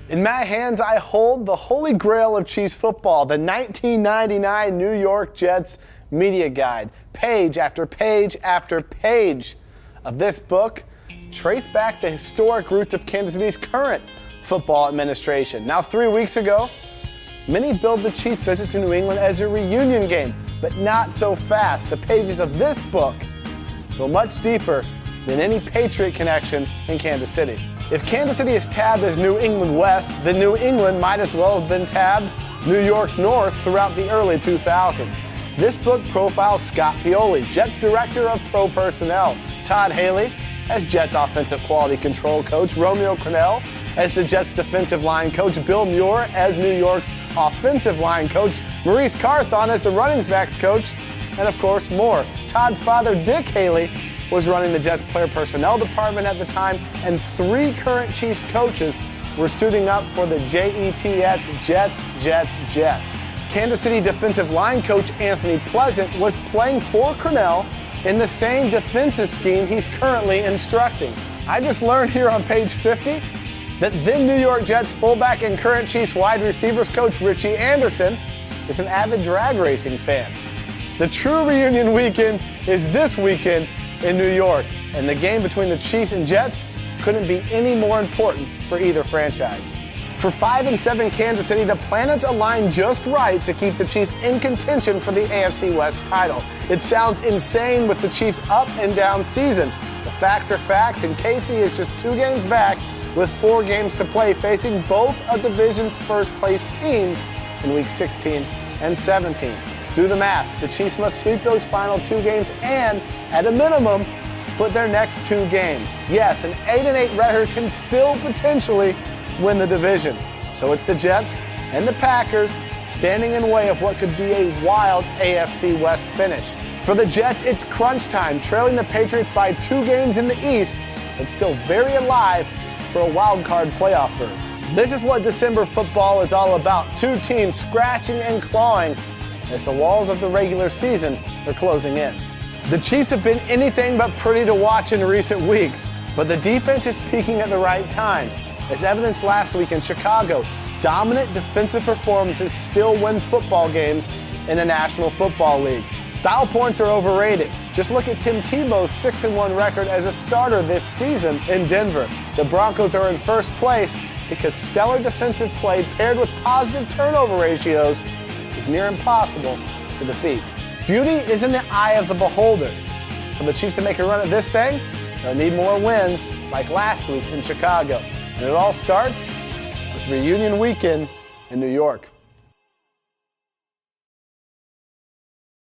In my hands, I hold the holy grail of Chiefs football, the 1999 New York Jets media guide. Page after page after page of this book trace back the historic roots of Kansas City's current football administration. Now, 3 weeks ago, many billed the Chiefs' visit to New England as a reunion game, but not so fast. The pages of this book go much deeper than any Patriot connection in Kansas City. If Kansas City is tabbed as New England West, then New England might as well have been tabbed New York North throughout the early 2000s. This book profiles Scott Pioli, Jets Director of Pro Personnel, Todd Haley as Jets Offensive Quality Control Coach, Romeo Crennel as the Jets Defensive Line Coach, Bill Muir as New York's Offensive Line Coach, Maurice Carthon as the Running Backs Coach, and of course more. Todd's father, Dick Haley, was running the Jets Player Personnel Department at the time, and 3 current Chiefs coaches were suiting up for the Jets. Kansas City defensive line coach Anthony Pleasant was playing for Crennel in the same defensive scheme he's currently instructing. I just learned here on page 50 that then New York Jets fullback and current Chiefs wide receivers coach Richie Anderson is an avid drag racing fan. The true reunion weekend is this weekend in New York, and the game between the Chiefs and Jets couldn't be any more important for either franchise. For 5-7 Kansas City, the planets align just right to keep the Chiefs in contention for the AFC West title. It sounds insane with the Chiefs' up and down season. The facts are facts, and KC is just 2 games back with 4 games to play, facing both of the division's first-place teams in Week 16 and 17. Do the math. The Chiefs must sweep those final 2 games and, at a minimum, split their next 2 games. Yes, an 8-8 record can still potentially win the division. So it's the Jets and the Packers standing in way of what could be a wild AFC West finish. For the Jets, it's crunch time, trailing the Patriots by 2 games in the East, but still very alive for a wild card playoff berth. This is what December football is all about. 2 teams scratching and clawing as the walls of the regular season are closing in. The Chiefs have been anything but pretty to watch in recent weeks, but the defense is peaking at the right time. As evidenced last week in Chicago, dominant defensive performances still win football games in the National Football League. Style points are overrated. Just look at Tim Tebow's 6-1 record as a starter this season in Denver. The Broncos are in first place because stellar defensive play paired with positive turnover ratios is near impossible to defeat. Beauty is in the eye of the beholder. For the Chiefs to make a run at this thing, they'll need more wins like last week's in Chicago. And it all starts with reunion weekend in New York.